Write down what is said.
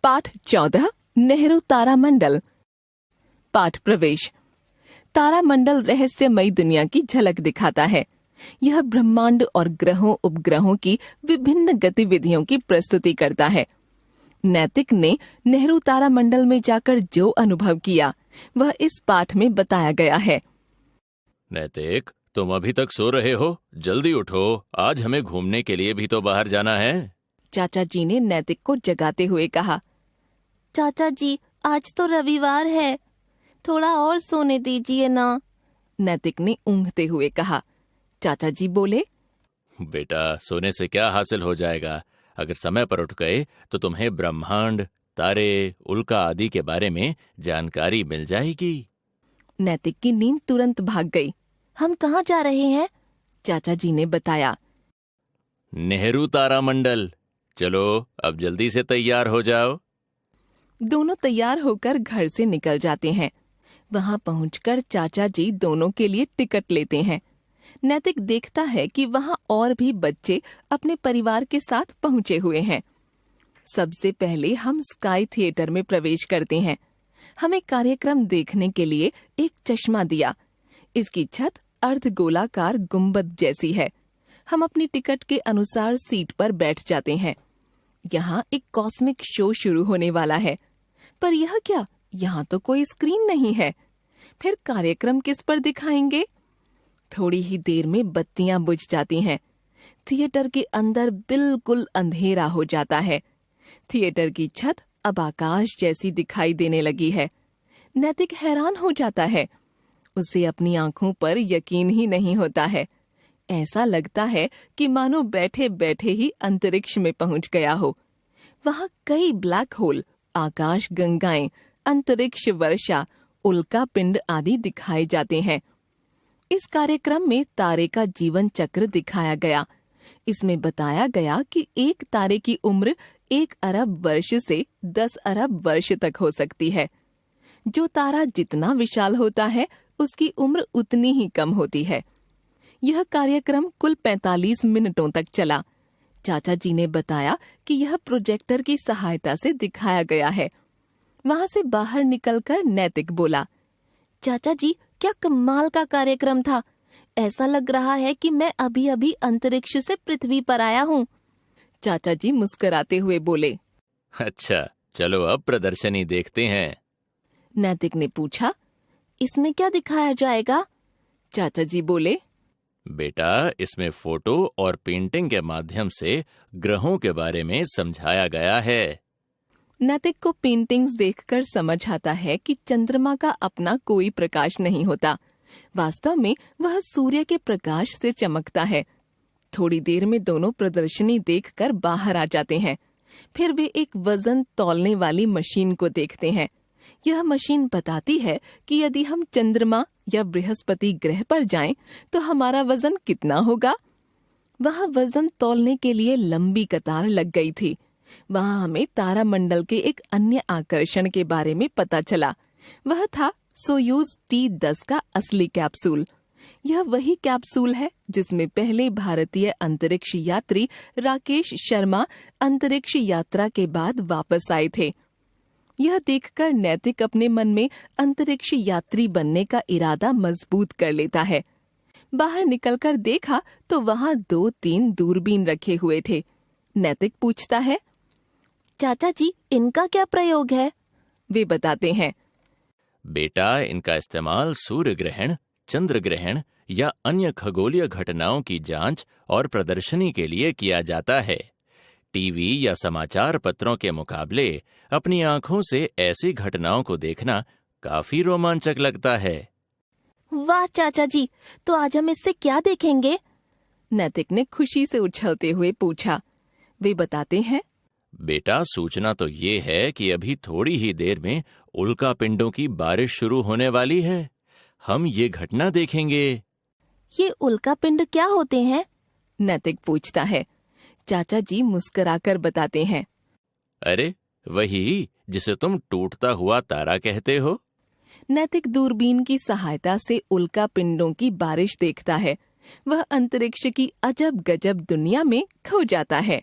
पाठ 14 नेहरू तारामंडल। पाठ प्रवेश। तारामंडल रहस्यमयी दुनिया की झलक दिखाता है। यह ब्रह्मांड और ग्रहों उपग्रहों की विभिन्न गतिविधियों की प्रस्तुति करता है। नैतिक ने नेहरू तारामंडल में जाकर जो अनुभव किया वह इस पाठ में बताया गया है। नैतिक, तुम अभी तक सो रहे हो? जल्दी उठो, आज हमें घूमने के लिए भी तो बाहर जाना है। चाचा जी ने नैतिक को जगाते हुए कहा। चाचा जी, आज तो रविवार है, थोड़ा और सोने दीजिए ना। नैतिक ने ऊँघते हुए कहा। चाचा जी बोले, बेटा, सोने से क्या हासिल हो जाएगा? अगर समय पर उठ गए तो तुम्हें ब्रह्मांड, तारे, उल्का आदि के बारे में जानकारी मिल जाएगी। नैतिक की नींद तुरंत भाग गई। हम कहाँ जा रहे हैं? चाचा जी ने बताया। नेहरू तारामंडल। चलो, अब जल्दी से तैयार हो जाओ। दोनों तैयार होकर घर से निकल जाते हैं। वहां पहुंचकर चाचा जी दोनों के लिए टिकट लेते हैं। नैतिक देखता है कि वहां और भी बच्चे अपने परिवार के साथ पहुंचे हुए हैं। सबसे पहले हम स्काई थिएटर में प्रवेश करते हैं। हमें कार्यक्रम देखने के लिए एक चश्मा दिया। इसकी छत अर्धगोलाकार गुंबद जैसी है। हम अपनी टिकट के अनुसार सीट पर बैठ जाते हैं। यहाँ एक कॉस्मिक शो शुरू होने वाला है। पर यह क्या? यहाँ तो कोई स्क्रीन नहीं है। फिर कार्यक्रम किस पर दिखाएंगे? थोड़ी ही देर में बत्तियां बुझ जाती हैं। थिएटर के अंदर बिल्कुल अंधेरा हो जाता है। थिएटर की छत अब आकाश जैसी दिखाई देने लगी है। नैतिक हैरान हो जाता है। उसे अपनी आंखों पर यकीन ही नहीं होता है। ऐसा लगता है कि मानो बैठे बैठे ही अंतरिक्ष में पहुंच गया हो। वहां कई ब्लैक होल, आकाश गंगाएं, अंतरिक्ष वर्षा, उल्का पिंड आदि दिखाए जाते हैं। इस कार्यक्रम में तारे का जीवन चक्र दिखाया गया। इसमें बताया गया कि एक तारे की उम्र 1 अरब वर्ष से 10 अरब वर्ष तक हो सकती है। जो तारा जितना विशाल होता है उसकी उम्र उतनी ही कम होती है। यह कार्यक्रम कुल 45 मिनटों तक चला। चाचा जी ने बताया कि यह प्रोजेक्टर की सहायता से दिखाया गया है। वहां से बाहर निकलकर नैतिक बोला, चाचा जी, क्या कमाल का कार्यक्रम था। ऐसा लग रहा है कि मैं अभी अभी अंतरिक्ष से पृथ्वी पर आया हूँ। चाचा जी मुस्कुराते हुए बोले। अच्छा, चलो अब प्रदर्शनी देखते हैं। नैतिक ने पूछा, इसमें क्या दिखाया जाएगा? चाचा जी बोले, बेटा, इसमें फोटो और पेंटिंग के माध्यम से ग्रहों के बारे में समझाया गया है। नैतिक को पेंटिंग्स देखकर समझ आता है कि चंद्रमा का अपना कोई प्रकाश नहीं होता। वास्तव में वह सूर्य के प्रकाश से चमकता है। थोड़ी देर में दोनों प्रदर्शनी देखकर बाहर आ जाते हैं। फिर वे एक वजन तौलने वाली मशीन को देखते हैं। यह मशीन बताती है कि यदि हम चंद्रमा या बृहस्पति ग्रह पर जाएं, तो हमारा वजन कितना होगा। वहाँ वजन तौलने के लिए लंबी कतार लग गई थी। वहाँ हमें तारामंडल के एक अन्य आकर्षण के बारे में पता चला। वह था सोयूज T-10 का असली कैप्सूल। यह वही कैप्सूल है जिसमें पहले भारतीय अंतरिक्ष यात्री राकेश शर्मा अंतरिक्ष यात्रा के बाद वापस आए थे। यह देखकर नैतिक अपने मन में अंतरिक्ष यात्री बनने का इरादा मजबूत कर लेता है। बाहर निकलकर देखा तो वहाँ 2-3 दूरबीन रखे हुए थे। नैतिक पूछता है, चाचा जी, इनका क्या प्रयोग है? वे बताते हैं, बेटा, इनका इस्तेमाल सूर्य ग्रहण, चंद्र ग्रहण या अन्य खगोलीय घटनाओं की जांच और प्रदर्शनी के लिए किया जाता है। टीवी या समाचार पत्रों के मुकाबले अपनी आंखों से ऐसी घटनाओं को देखना काफी रोमांचक लगता है। वाह चाचा जी, तो आज हम इससे क्या देखेंगे? नैतिक ने खुशी से उछलते हुए पूछा। वे बताते हैं, बेटा, सूचना तो ये है कि अभी थोड़ी ही देर में उल्का पिंडों की बारिश शुरू होने वाली है। हम ये घटना देखेंगे। ये उल्का पिंड क्या होते हैं? नैतिक पूछता है। चाचा जी मुस्कुराकर बताते हैं, अरे, वही जिसे तुम टूटता हुआ तारा कहते हो। नैतिक दूरबीन की सहायता से उल्का पिंडों की बारिश देखता है। वह अंतरिक्ष की अजब गजब दुनिया में खो जाता है।